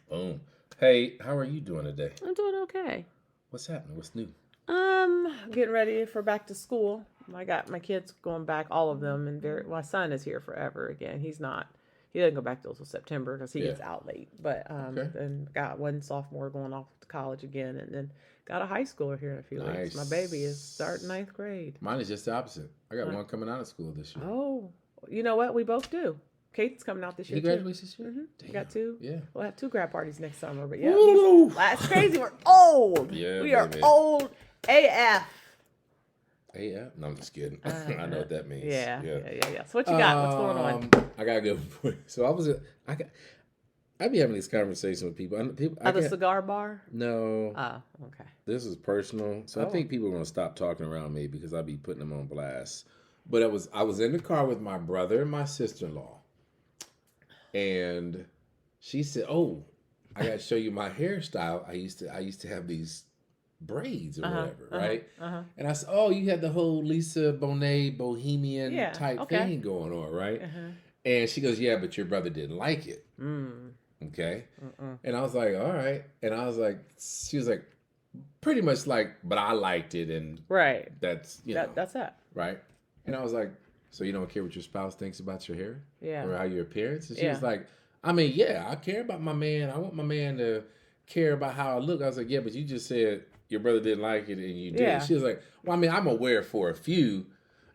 Boom. Hey, how are you doing today? I'm doing okay. What's happening? What's new? Getting ready for back to school. I got my kids going back, all of them, and my son is here forever again. He's not. He doesn't go back till September because he Yeah. gets out late. But Okay. then got one sophomore going off to college again, and then got a high schooler here in a few weeks. My baby is starting Nice. ninth grade. Mine is just the opposite. I got Uh, one coming out of school this year. oh, you know what? We both do. Kate's coming out this He year too. graduates this year? We got two. Yeah. We'll have two grad parties next summer. But yeah, Woo! that's crazy. We're old. Yeah, We are baby. old AF. Hey, yeah. No, I'm just kidding. I know what that means. Yeah. So what you got? What's going on? I got a good point. So I be having these conversations with people. At the cigar bar? No, Oh, okay. this is personal. So I Oh. think people are gonna stop talking around me because I be putting them on blast. But I was in the car with my brother and my sister-in-law, and she said, "Oh, I got to show you my hairstyle. I used to have these braids or whatever, right?" And I said, "Oh, you had the whole Lisa Bonet bohemian Yeah, type okay. thing going on, right?" Uh-huh. And she goes, "Yeah, but your brother didn't like it." Mm. Okay. Mm-mm. And I was like, "All right." And I was like, she was like, pretty much like, "But I liked it, and Right. that's you know That's it. right." And I was like, "So you don't care what your spouse thinks about your hair Yeah. or how your appearance?" And she Yeah. was like, "I mean, yeah, I care about my man. I want my man to care about how I look." I was like, "Yeah, but you just said your brother didn't like it and you did." Yeah. She was like, "Well, I mean, I'm aware for a few."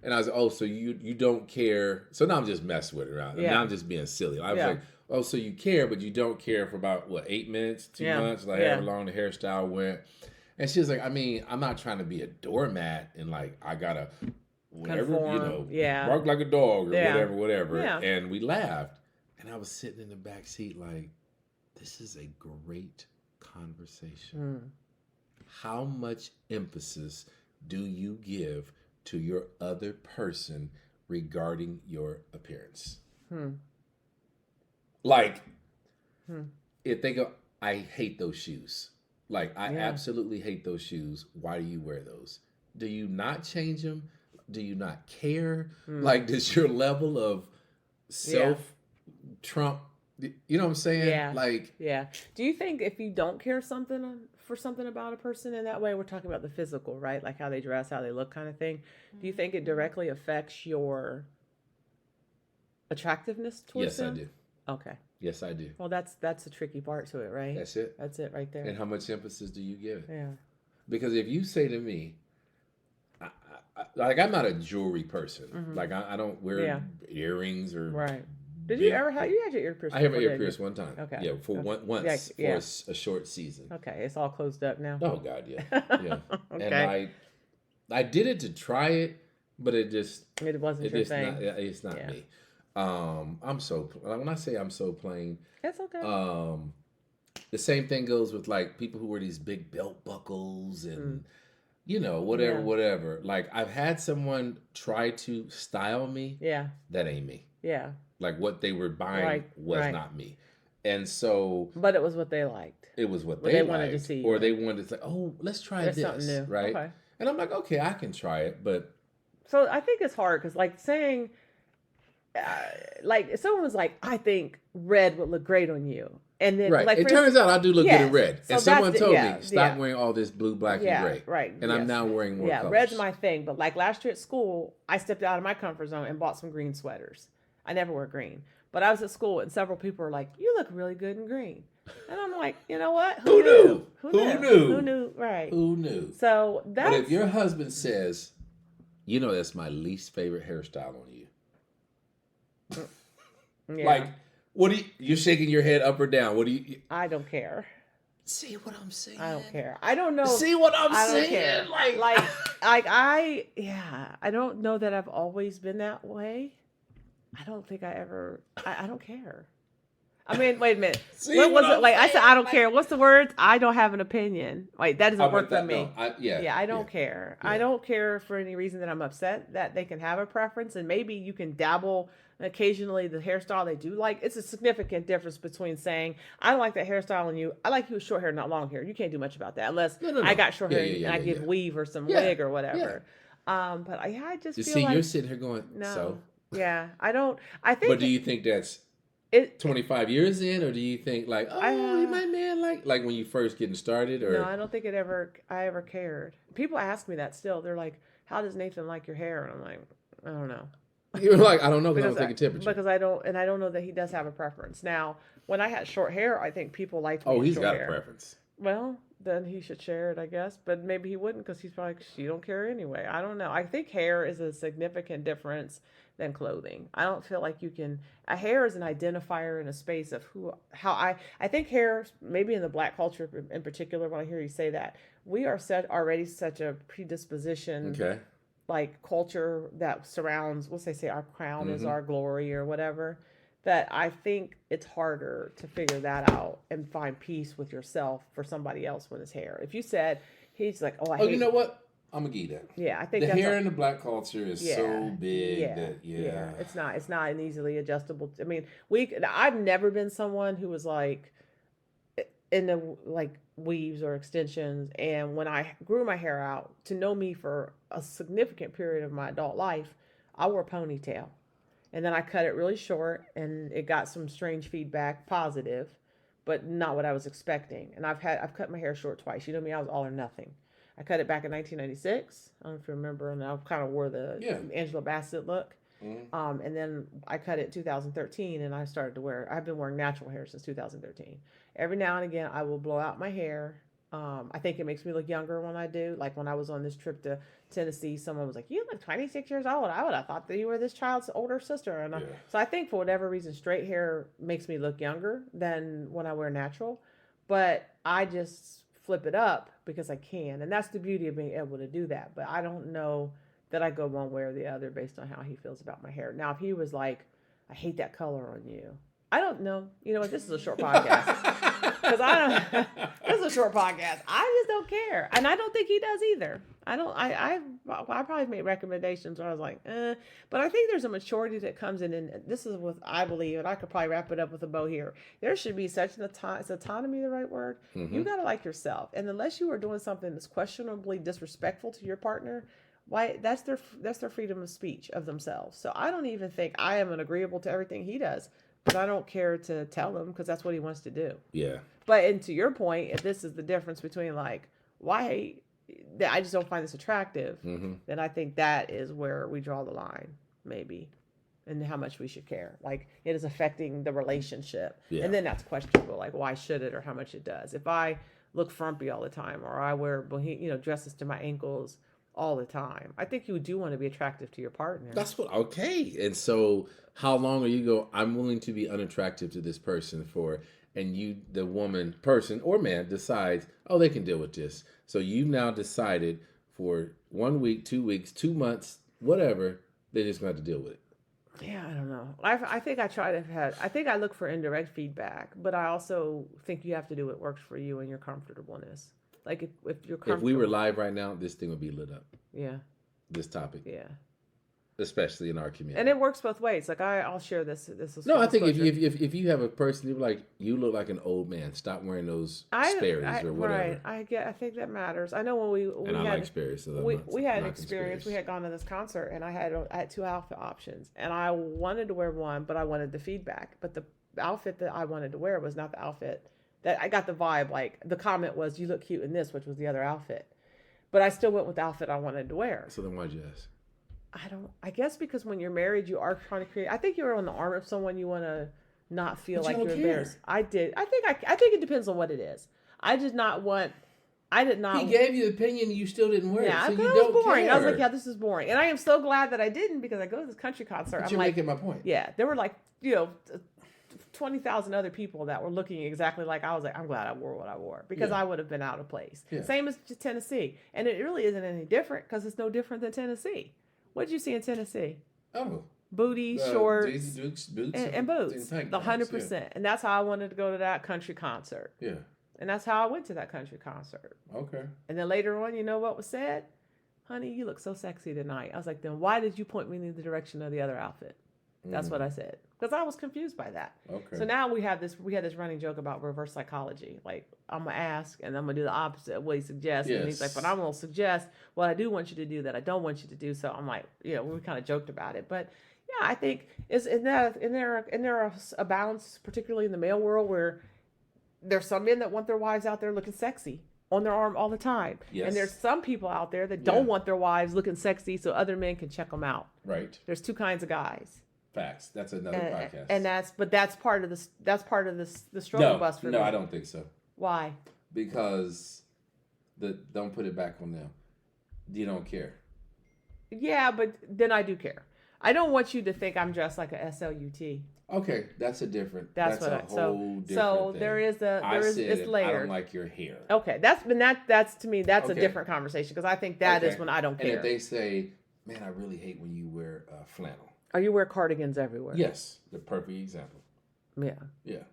And I was like, "Oh, so you don't care?" So now I'm just messing with her. Yeah. Now I'm just being silly. I was Yeah. like, "Oh, so you care, but you don't care for about what 8 minutes, 2 months, like however long the hairstyle went." And she was like, "I mean, I'm not trying to be a doormat and like I gotta whatever Conform. Yeah. bark like a dog or Yeah. whatever." Yeah. And we laughed, and I was sitting in the back seat like, "This is a great conversation. Mm. How much emphasis do you give to your other person regarding your appearance?" Hmm. Like, Hmm. if they go, "I hate those shoes. Like, I Yeah. absolutely hate those shoes. Why do you wear those? Do you not change them? Do you not care? Hmm. Like, does your level of self trump, you know what I'm saying?" Yeah. Like, Yeah. Do you think if you don't care for something about a person in that way, we're talking about the physical, right? Like how they dress, how they look, kind of thing. Do you think it directly affects your attractiveness towards yes, I them? do. Okay. Yes, I do. Well, that's the tricky part to it, right? That's it. That's it right there. And how much emphasis do you give it? Yeah. Because if you say to me, like, I'm not a jewelry person. Mhm. Like, I don't wear Yeah. earrings or Right. Did big- you ever have you had your ear pierced? I have an before, ear didn't you? pierced one time. Okay. Yeah, for Okay. once Yeah, yeah. for a short season. Okay, it's all closed up now. Oh God, yeah, yeah. Okay. And I did it to try it, but it It wasn't your it's thing. not it's not Yeah. me. I'm so when I say I'm so plain, It's okay. the same thing goes with like people who wear these big belt buckles and Yeah. whatever. Like I've had someone try to style me. Yeah. That ain't me. Yeah. Like what they were buying Right, was right. not me. And so But it was what they liked. it was what What they they wanted to liked, see, or yeah. they wanted to say, "Oh, let's try There's this," something new. right? Okay. And I'm like, "Okay, I can try it," but So I think it's hard because, like, saying, like, if someone was like, "I think red would look great on you," and then, right. like, It for turns out I do look good in yes. red, So and someone that's told yeah, me stop yeah. wearing all this blue, black, Yeah, and gray, right. and I'm Yes. now wearing more Yeah, colors. red's my thing. But like last year at school, I stepped out of my comfort zone and bought some green sweaters. I never wear green, but I was at school and several people were like, "You look really good in green," and I'm like, you know what? Who knew? Who Who knew? knew? Who knew? Right. Who knew? So But that's if your husband says, "That's my least favorite hairstyle on you," yeah, like, what do you're shaking your head up or down? What do you I don't care. see? What I'm saying? I don't care. I don't know. See what I'm I don't saying? care. Like I don't know that I've always been that way. I don't think I ever. I don't care. I mean, wait a minute. See What was what it? I'm Like I said, saying? I don't Like- care. What's the word? I don't have an opinion. Like that I doesn't work want for that. me. No, Yeah, I don't care. I Yeah. don't care for any reason that I'm upset that they can have a preference and maybe you can dabble occasionally the hairstyle they do like. It's a significant difference between saying I don't like that hairstyle on you. I like you with short hair, not long hair. You can't do much about that unless No. I got short Yeah, hair yeah, and I yeah, give yeah. weave or some Yeah, wig or whatever. But I just You feel see, like you're sitting here going, no. so. Yeah, I don't. I think But do you think that's it 25 years in, or do you think like, oh, he my man, like when you first getting started, or no, I don't think I ever cared. People ask me that still. They're like, "How does Nathan like your hair?" And I'm like, I don't know. you're like, I don't know because I Because don't take a temperature. because I don't know that he does have a preference. Now, when I had short hair, I think people liked me Oh, in he's short got hair. a preference. Well, then he should share it, I guess. But maybe he wouldn't because he's probably you don't care anyway. I don't know. I think hair is a significant difference than clothing. I don't feel like you can. A hair is an identifier in a space of how I think hair, maybe in the black culture in particular. When I hear you say that, we are already such a predisposition Okay. like culture that surrounds, let's say our crown is Mm-hmm. our glory or whatever, that I think it's harder to figure that out and find peace with yourself for somebody else with his hair. If you said he's like, oh, I Oh, hate, you know what? I'm gonna give you that. yeah, I think The that's hair in the black culture is yeah, so big yeah, that yeah. It's not an easily adjustable. I mean, I've never been someone who was like in the like weaves or extensions, and when I grew my hair out, to know me for a significant period of my adult life, I wore a ponytail, and then I cut it really short, and it got some strange feedback, positive, but not what I was expecting. And I've cut my hair short twice. You know me, I was all or nothing. I cut it back in 1996. I don't know if you remember, and I kind of wore the Yeah. Angela Bassett look. Mm-hmm. And then I cut it in 2013, and I started to wear. I've been wearing natural hair since 2013. Every now and again, I will blow out my hair. I think it makes me look younger when I do. Like when I was on this trip to Tennessee, someone was like, "You look 26 years old." I would have thought that you were this child's older sister. And Yeah. so I think for whatever reason, straight hair makes me look younger than when I wear natural. But I just flip it up because I can, and that's the beauty of being able to do that. But I don't know that I go one way or the other based on how he feels about my hair. Now, if he was like, I hate that color on you, I don't know. You know what? This is a short podcast. Because I don't, this is a short podcast. I just don't care. And I don't think he does either. I probably made recommendations where I was like, but I think there's a maturity that comes in, and this is what I believe, and I could probably wrap it up with a bow here. There should be such an is autonomy the right word? Mm-hmm. You got to like yourself. And unless you are doing something that's questionably disrespectful to your partner, why that's their freedom of speech of themselves. So I don't even think I am agreeable to everything he does, but I don't care to tell him because that's what he wants to do. Yeah. But and to your point, if this is the difference between like why I just don't find this attractive, then I think that is where we draw the line, maybe, and how much we should care. Like it is affecting the relationship, and then that's questionable. Like why should it or how much it does? If I look frumpy all the time or I wear dresses to my ankles all the time, I think you do want to be attractive to your partner. That's what okay. And so how long are you go, I'm willing to be unattractive to this person for, and you, the woman, person or man decides, oh, they can deal with this. So you've now decided for 1 week, 2 weeks, 2 months, whatever, they're just going to have to deal with it. Yeah, I don't know. I think I try to have. I think I look for indirect feedback, but I also think you have to do what works for you and your comfortableness. Like if you're comfortable. If we were live right now, this thing would be lit up. Yeah. This topic. Yeah. Especially in our community. And it works both ways. Like I'll share this. This is no. I think if you have a person you're like, you look like an old man. Stop wearing those Sperry's or whatever. Right. I think that matters. I know when we and I had, like Sperry's. So we had an experience. We had gone to this concert, and I had 2 outfit options, and I wanted to wear one, but I wanted the feedback. But the outfit that I wanted to wear was not the outfit that I got the vibe. Like the comment was, "You look cute in this," which was the other outfit. But I still went with the outfit I wanted to wear. So then why'd you ask? I guess because when you're married, you are trying to create. I think you're on the arm of someone you want to not feel like you're embarrassed. I did. I think it depends on what it is. I did not. He gave you the opinion, you still didn't wear it. Yeah, so it was boring. Care. I was like, yeah, this is boring, and I am so glad that I didn't because I go to this country concert. But I'm you're like, making my point. Yeah, there were like 20,000 other people that were looking exactly like I was. Like, I'm glad I wore what I wore because I would have been out of place. Yeah. Same as Tennessee, and it really isn't any different because it's no different than Tennessee. What did you see in Tennessee? Oh, booty, shorts, Daisy Dukes, boots, and boots. The 100%, yeah. And that's how I wanted to go to that country concert. Yeah, and that's how I went to that country concert. Okay. And then later on, you know what was said? Honey, you look so sexy tonight. I was like, then why did you point me in the direction of the other outfit? That's what I said because I was confused by that. Okay. So now we had this running joke about reverse psychology. Like I'm gonna ask and I'm gonna do the opposite of what he suggests. Yes. And he's like, but I'm gonna suggest what I do want you to do that I don't want you to do. So I'm like, we kind of joked about it. But Yeah, I think is in that in there a balance, particularly in the male world, where there's some men that want their wives out there looking sexy on their arm all the time, and there's Yes. some people out there that Yeah. don't want their wives looking sexy so other men can check them out. Right. There's two kinds of guys, Facts. That's another and, podcast. and that's part of this. That's part of this the struggle bus for no, me. I don't think so. Why? Because don't put it back on them. You don't care. Yeah, but then I do care. I don't want you to think I'm dressed like a SLUT. Okay, that's a different. That's a what. whole different So thing. there is I said it's I layered. don't like your hair. Okay, that's to me that's a Okay. different conversation because I think that is Okay. when I don't And care. if they say, "Man, I really hate when you wear flannel." Or you wear cardigans everywhere. Yes, the perfect example. Yeah. Yeah.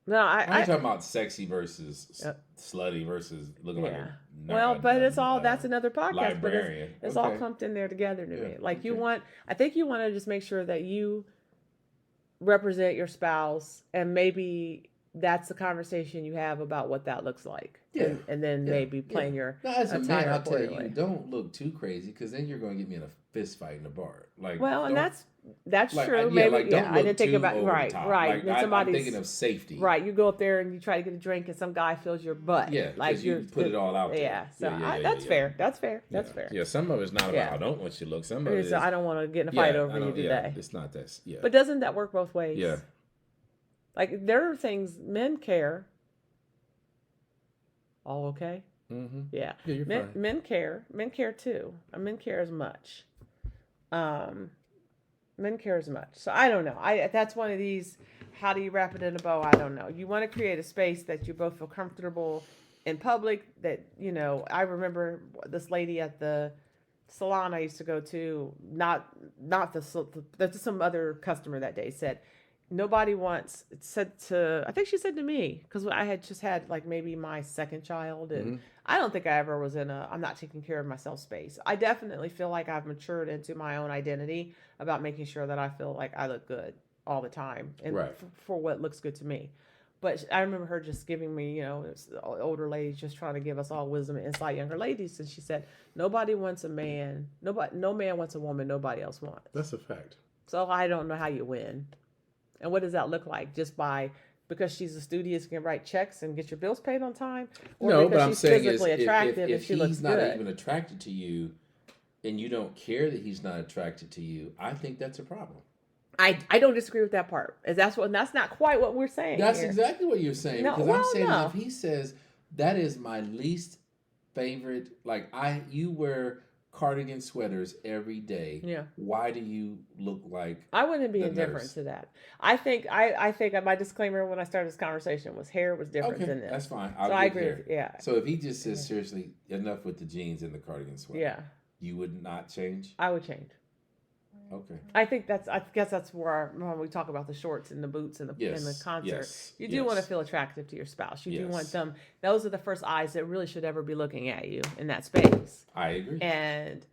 No, I'm talking about sexy versus Yep. slutty versus looking like Yeah. a Well, but it's all that's another podcast. But librarian. it's all clumped in there together to me. Yeah, Like you okay. I think you want to just make sure that you represent your spouse, and maybe that's the conversation you have about what that looks like. Yeah. And then Yeah. maybe plan Yeah. your Now, as a man, attire I'll tell you, accordingly. don't look too crazy because then you're going to get me in a fist fight in the bar. Like, Well, and don't- that's like, true. yeah, Maybe like, don't I look didn't think too about over the right. top. Then Like, I'm somebody's thinking of safety. right. You go up there and you try to get a drink, and some guy fills your butt. Yeah, like because you put it all out there. Yeah, so Yeah, that's yeah. fair. That's fair. Yeah. That's fair. Yeah, some of it's not about Yeah. I don't want you to look. Some of it is So I don't want to get in a fight yeah, over I you don't- yeah, today. it's not that. Yeah. But doesn't that work both ways? Yeah. Like there are things men care. All okay? Mm-hmm. Yeah. Yeah, you're Men, fine. men care. Men care too. Men care as much. Men care as much. So I don't know. That's one of these. How do you wrap it in a bow? I don't know. You want to create a space that you both feel comfortable in public. That I remember this lady at the salon I used to go to. Not there's some other customer that day said. Nobody wants said to. I think she said to me because I had just had like maybe my second child, and I don't think I ever was in a I'm not taking care of myself space. I definitely feel like I've matured into my own identity about making sure that I feel like I look good all the time and Right. for what looks good to me. But I remember her just giving me, it's the older ladies just trying to give us all wisdom and insight, younger ladies, and she said, "Nobody wants a man. No man wants a woman nobody else wants." That's a fact. So I don't know how you win. And what does that look like? Just because she's a studious, can write checks and get your bills paid on time? Or No, because but I'm she's saying physically is attractive if she he's looks not good? even attracted to you, and you don't care that he's not attracted to you, I think that's a problem. I don't disagree with that part. That's not quite what we're saying. That's here. exactly what you're saying. No, Because well, I'm saying no. if he says that is my least favorite, like you wear cardigan sweaters every day. Yeah. Why do you look like I wouldn't be the indifferent nurse? to that. I think my disclaimer when I started this conversation was hair was different Okay, than this. that's fine. So I agree. Hair. With, yeah. So if he just says seriously enough with the jeans and the cardigan sweater, Yeah. you would not change. I would change. Okay. I guess that's where when we talk about the shorts and the boots and the Yes. concert, Yes. you do yes. want to feel attractive to your spouse. You do Yes. want them. Those are the first eyes that really should ever be looking at you in that space. I agree.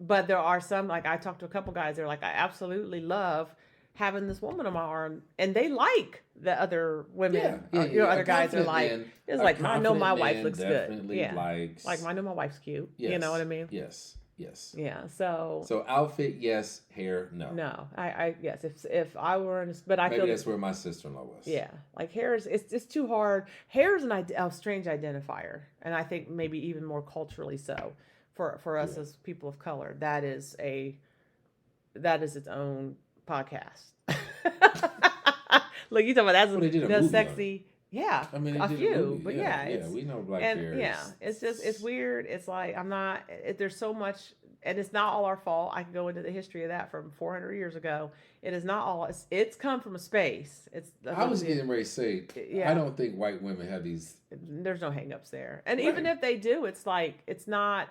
But there are some, like I talked to a couple guys. They're like, I absolutely love having this woman on my arm, and they like the other women. Other guys are like, it's like I know my wife looks good. Yeah. Likes, Like I know my wife's cute. yes, You know what I mean? Yes. Yes. Yeah. So outfit, yes. Hair, no. no, I yes. If I were in, but I Maybe feel that's where my sister-in-law was. yeah, like hair is it's too hard. Hair is a strange identifier, and I think maybe even more culturally so for us as people of color. That is its own podcast. Look, you talking about Well, they did a that's movie on it. sexy. Yeah, I mean, they a did few, movie. but yeah, it's, we know black and hair. yeah, it's weird. It's like there's so much, and it's not all our fault. I can go into the history of that from 400 years ago. It is not all. It's come from a space. I was getting ready to say, Yeah. I don't think white women have these. There's no hangups there, and Right. even if they do, it's like it's not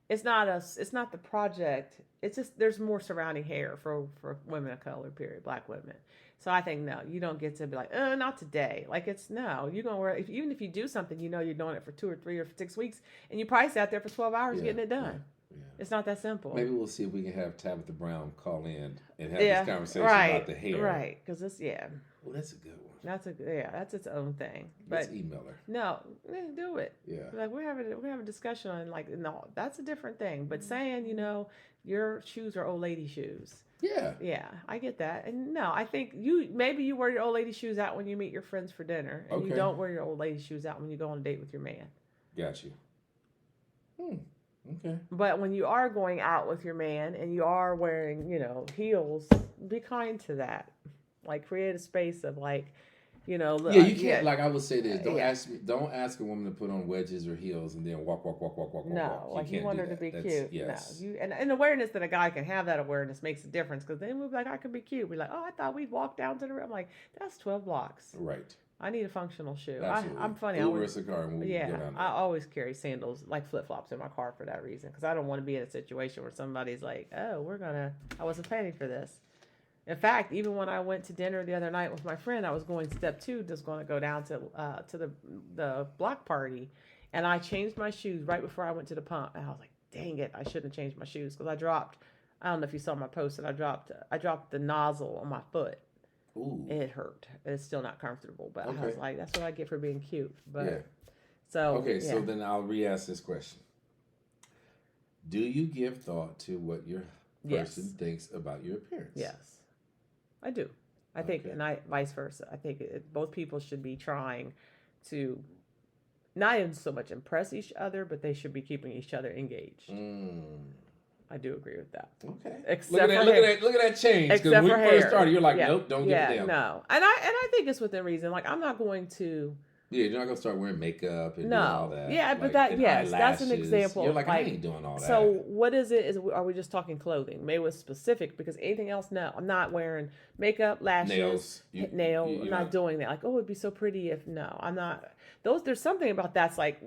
the project. It's just there's more surrounding hair for women of color. Period. Black women. So I think no, you don't get to be like, not today. Like you're gonna wear even if you do something, you're doing it for 2 or 3 or 6 weeks, and you probably sat there for 12 hours Yeah, getting it done. yeah. It's not that simple. Maybe we'll see if we can have Tabitha Brown call in and have yeah, this conversation right, about the hair. right? Because it's Well, that's a good one. that's its own thing. Let's But email her. no, do it. Yeah. Like we have a discussion on like no, that's a different thing. But saying your shoes are old lady shoes. Yeah. Yeah, I get that. And no, I think maybe you wear your old lady shoes out when you meet your friends for dinner, and you Okay. don't wear your old lady shoes out when you go on a date with your man. Got you. Hmm. Okay. But when you are going out with your man and you are wearing, heels, be kind to that. Like create a space of like, Yeah, you yeah, can't. Like I would say this: don't yeah. ask me. Don't ask a woman to put on wedges or heels and then walk, walk, walk, walk, walk, walk, walk. No, You like you can't want do her to that. be That's cute. No, yes. and awareness that a guy can have that awareness makes a difference because then we'll be like, I can be cute. We're like, oh, I thought we'd walk down to the. I'm like, that's 12 blocks. Right. I need a functional shoe. Absolutely. I'm funny. Uber us a car and we'll go Yeah, down I there. always carry sandals like flip flops in my car for that reason because I don't want to be in a situation where somebody's like, oh, I wasn't planning for this. In fact, even when I went to dinner the other night with my friend, I was going step two, just going to go down to the block party, and I changed my shoes right before I went to the pump, and I was like, dang it, I shouldn't have changed my shoes because I dropped. I don't know if you saw my post, and I dropped the nozzle on my foot. Ooh. It hurt. It's still not comfortable, but I was Okay. like, that's what I get for being cute. But Yeah. so Okay, yeah. so then I'll re-ask this question. Do you give thought to what your person Yes. thinks about your appearance? Yes, I do. I think, Okay. and I vice versa. I think both people should be trying to not even so much impress each other, but they should be keeping each other engaged. I do agree with that. Okay. Except look at that, for look hair. at that, look at that change. Because Except when for we hair. first started, you're like, Yeah. nope, don't Yeah, give a damn. no. And I think it's within reason. Like I'm not going to. Yeah, you're not gonna start wearing makeup and doing all No. that. Yeah, but like, and yes, that's an eyelashes. example. You're of, like, I ain't doing all that. So what is it? Are we just talking clothing? Maybe it's specific because anything else? No, I'm not wearing makeup, lashes, nails. I'm not doing that. Like, oh, it'd be so pretty if no, I'm not. There's something about that's like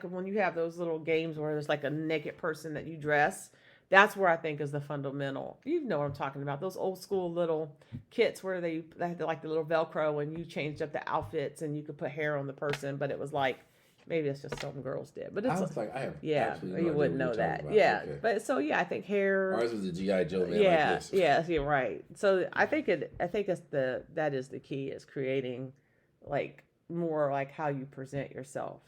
when you have those little games where there's like a naked person that you dress. That's where I think is the fundamental. You know what I'm talking about? Those old school little kits where they had like the little Velcro and you changed up the outfits and you could put hair on the person, but it was like maybe it's just some girls did. But it's I was like, I have yeah, absolutely no you idea wouldn't what know you're that. talking about. Yeah, Okay. but so yeah, I think hair. Ours was the G.I. Joe man Yeah, like this. yes, you're right. So I think it's that is the key is creating like more like how you present yourself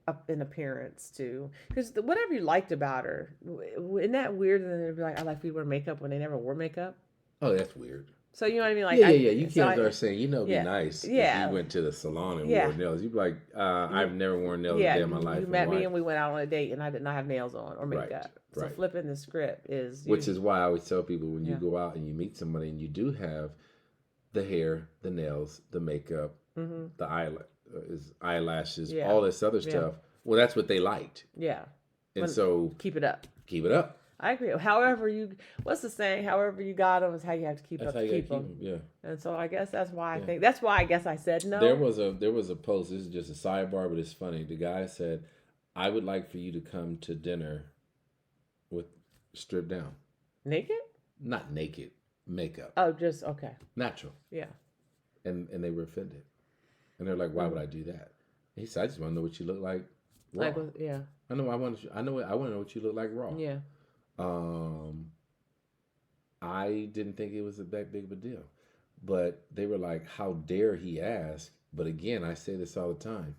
up in appearance too, because whatever you liked about her, isn't that weird? And then they'd be like, I like people wear makeup when they never wore makeup. Oh, that's weird. So you know what I mean? Like yeah. You so can't start saying, it'd be yeah, nice yeah. if you went to the salon and Yeah. wore nails. You'd be like, I've never worn nails yeah, a day in my life. you met me and we went out on a date and I did not have nails on or Right, makeup. So right. flipping the script is Which is why I always tell people when you Yeah. go out and you meet somebody and you do have the hair, the nails, the makeup, mm-hmm. the eyelashes, Yeah. all this other Yeah. stuff. Well, that's what they liked. yeah. And When- so Keep it up. keep it up. I agree. What's the saying? However you got them is how you have to keep That's up how to you keep gotta keep them. them. Yeah. And so I guess that's why Yeah. that's why I guess I said no. There was a post. This is just a sidebar, but it's funny. The guy said, "I would like for you to come to dinner with stripped down, Naked? not naked, makeup, Oh, just okay. natural." Yeah. And they were offended, and they're like, "Why would I do that?" He said, "I just want to know what you look like raw. Yeah. I want to know what you look like raw." Yeah. I didn't think it was that big of a deal, but they were like, "How dare he ask?" But again, I say this all the time.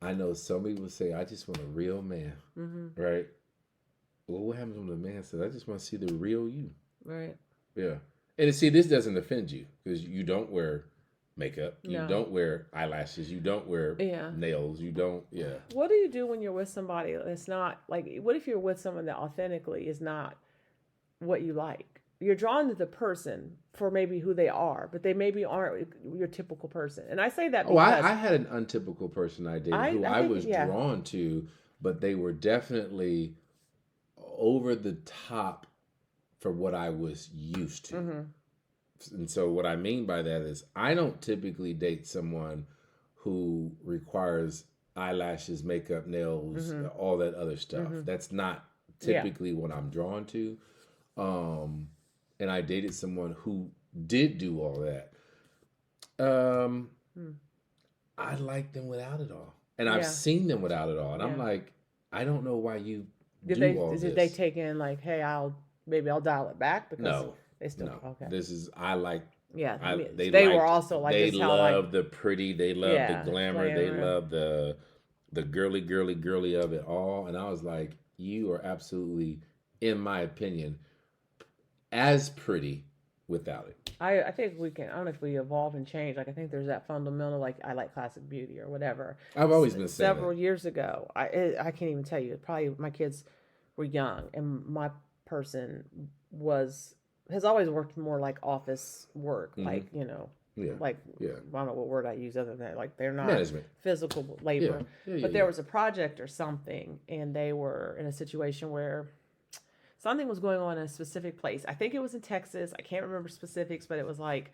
I know some people say, "I just want a real man," Mm-hmm. right? Well, what happens when the man says, "I just want to see the real you"? Right. Yeah, and see, this doesn't offend you because you don't wear makeup, you No. don't wear eyelashes, you don't wear Yeah. nails, you don't. Yeah, What do you do when you're with somebody that's not like what if you're with someone that authentically is not what you like? You're drawn to the person for maybe who they are, but they maybe aren't your typical person. And I say that Oh, because I had an untypical person I dated who I I think- was yeah. drawn to, but they were definitely over the top for what I was used to. Mhm. And so what I mean by that is I don't typically date someone who requires eyelashes, makeup, nails, Mhm. all that other stuff. Mhm. That's not Yeah. typically what I'm drawn to. And I dated someone who did do all that. Hmm. I like them without it all. And I've Yeah. seen them without it all. And I'm Yeah. like, I don't know why you Did do all did this. they take in like, hey, I'll dial it back because No. they still No. okay. This is, I like, Yeah, I, they liked- were also like they this how like love the pretty, they love Yeah, the glamour, they glamour. love the girly of it all. And I was like, you are absolutely, in my opinion, as pretty without it. I think we can. I don't know if we evolve and change. Like I think there's that fundamental. Like I like classic beauty or whatever. I've always been saying Several that. years ago. I can't even tell you. Probably my kids were young, and my person has always worked more like office work, like Yeah. like Yeah. I don't know what word I use other than that. Like they're not Management. physical labor. Yeah. But there was a project or something, and they were in a situation where something was going on in a specific place. I think it was in Texas. I can't remember specifics, but it was like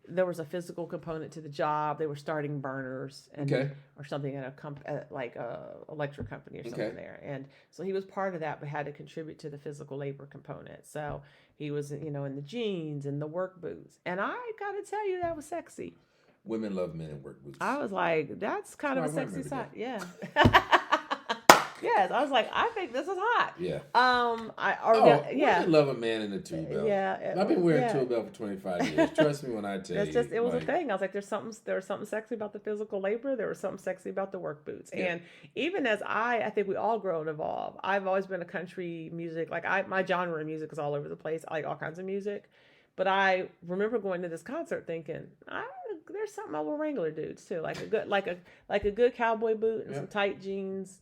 there was a physical component to the job. They were starting burners and Okay. or something at like a electric company or something Okay. there. And so he was part of that, but had to contribute to the physical labor component. So he was, in the jeans and the work boots. And I got to tell you, that was sexy. Women love men in work boots. I was like, that's kind of a That's why I sexy side. remember Yeah. Yes, I was like, I think this is hot. Yeah. Yeah. Women love a man in a tool belt. Yeah. I've been wearing yeah. a tool belt for 25 years. Trust me when I tell you. It was like, a thing. I was like, there was something sexy about the physical labor. There was something sexy about the work boots. Yeah. And even as I think we all grow and evolve. I've always been a country music. Like my genre of music is all over the place. I like all kinds of music. But I remember going to this concert thinking, there's something about Wrangler dudes too, like a good cowboy boot and some tight jeans,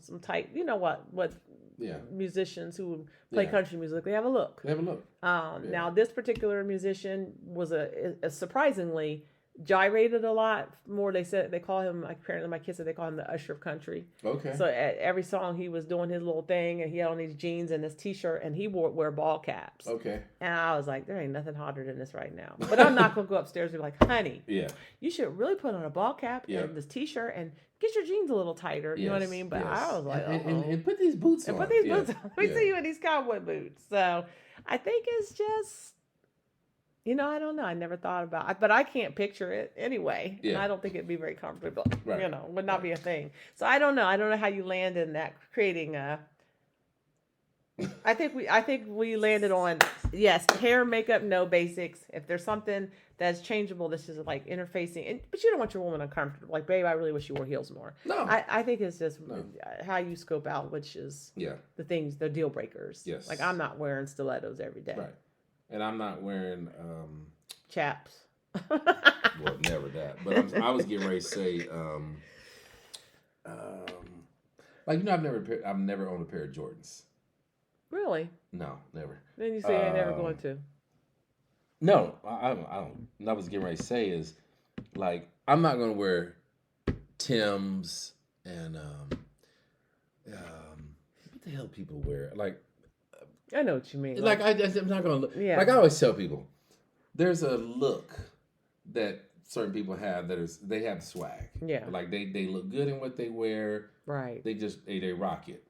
some tight, what Yeah. musicians who play Yeah. country music, they have a look. They have a look. Now this particular musician was a surprisingly gyrated a lot more. They call him, apparently my kids said they call him the Usher of country. Okay. So at every song he was doing his little thing, and he had on these jeans and this t-shirt, and he wear ball caps. Okay. And I was like, there ain't nothing hotter than this right now. But I'm not gonna go upstairs and be like, honey, Yeah. you should really put on a ball cap Yeah. and this t-shirt and get your jeans a little tighter. You know what I mean? But I was like, and put these boots on. and put these boots on. Let me Yeah. see you in these cowboy boots. So I think it's just, I don't know. I never thought about it, but I can't picture it anyway. Yeah. And I don't think it'd be very comfortable. Right. Would not be a thing. So I don't know. I don't know how you land in that creating a. I think we landed on yes, hair, makeup, no basics. If there's something that's changeable, this is like interfacing. But you don't want your woman uncomfortable. Like, babe, I really wish you wore heels more. No. I think it's just No. how you scope out, which is Yeah. the deal breakers. Yes. Like I'm not wearing stilettos every day. Right. And I'm not wearing. Chaps. Well, never that. But I was getting ready to say. Like I've never owned a pair of Jordans. Really? No, never. Then you say I never going to. No, I don't. What I was getting ready to say is, like, I'm not gonna wear Timbs and what the hell people wear? Like I know what you mean. I'm not gonna look. Yeah. Like I always tell people, there's a look that certain people have they have swag. Yeah. Like they look good in what they wear. Right. They rock it.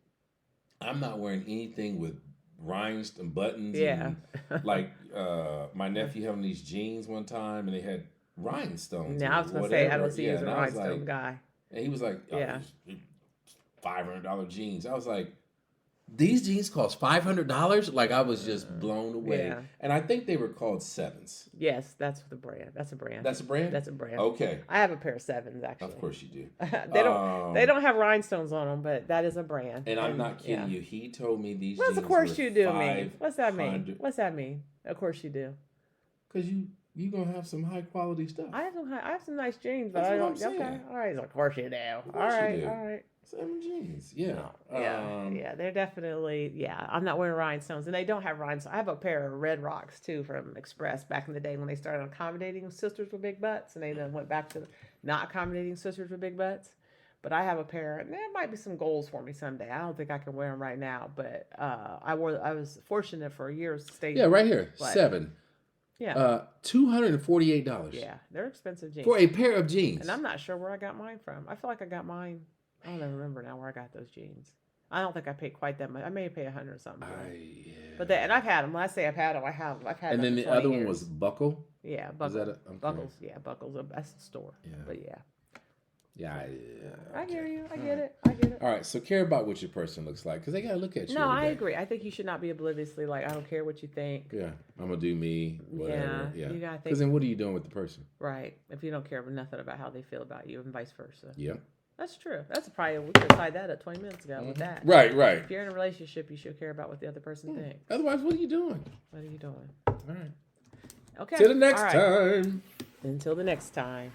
I'm not wearing anything with rhinestones and buttons. Yeah. And, like my nephew had on these jeans one time and they had rhinestones. Now I was gonna say I don't see you as a and I was rhinestone like- guy. And he was like, Yeah. $500 jeans. I was like, these jeans cost $500? Like I was just blown away. Yeah. And I think they were called Sevens. Yes, that's the brand. That's a brand. That's a brand? That's a brand. Okay. I have a pair of Sevens actually. Of course you do. They don't have rhinestones on them, but that is a brand. And I'm not kidding yeah. you. He told me these What's jeans of course were you do mean? What's that mean? 500 What's that mean? Of course you do. Because you gonna have some high quality stuff. I have some nice jeans, but That's I what don't. I'm saying. Okay, all right. Of course you do. All course you right, do. all right. 7 jeans. Yeah. No, yeah, they're definitely. Yeah, I'm not wearing rhinestones, and they don't have rhinestones. I have a pair of Red Rocks too from Express back in the day when they started accommodating sisters with big butts, and they then went back to not accommodating sisters with big butts. But I have a pair, and there might be some goals for me someday. I don't think I can wear them right now, but I was fortunate for years to stay. Yeah, right here. What? 7. Yeah. $248. Yeah, they're expensive jeans. For a pair of jeans. And I'm not sure where I got mine from. I feel like I got mine. I don't even remember now where I got those jeans. I don't think I paid quite that much. I may have paid $100 or something. Yeah. But and I've had them. When I say I've had them, I've had. And them then for the other 20 one years. was Buckle. Yeah, Is Buckles. that okay. Buckles. Yeah, Buckles. That's the store. Yeah. But yeah. Yeah. I hear okay. you. I All get right. it. I get it. All right. So care about what your person looks like because they gotta look at you. No, every I day. agree. I think you should not be obliviously like, I don't care what you think. Yeah, I'm gonna do me. Whatever. Yeah, Yeah. you gotta think- Because then what are you doing with the person? Right. If you don't care nothing about how they feel about you and vice versa. Yep. That's true. That's probably we could have tied that up 20 minutes ago with that. Right, right. If you're in a relationship, you should care about what the other person thinks. Otherwise, what are you doing? What are you doing? All right. Okay. Till the next All right. time. Until the next time.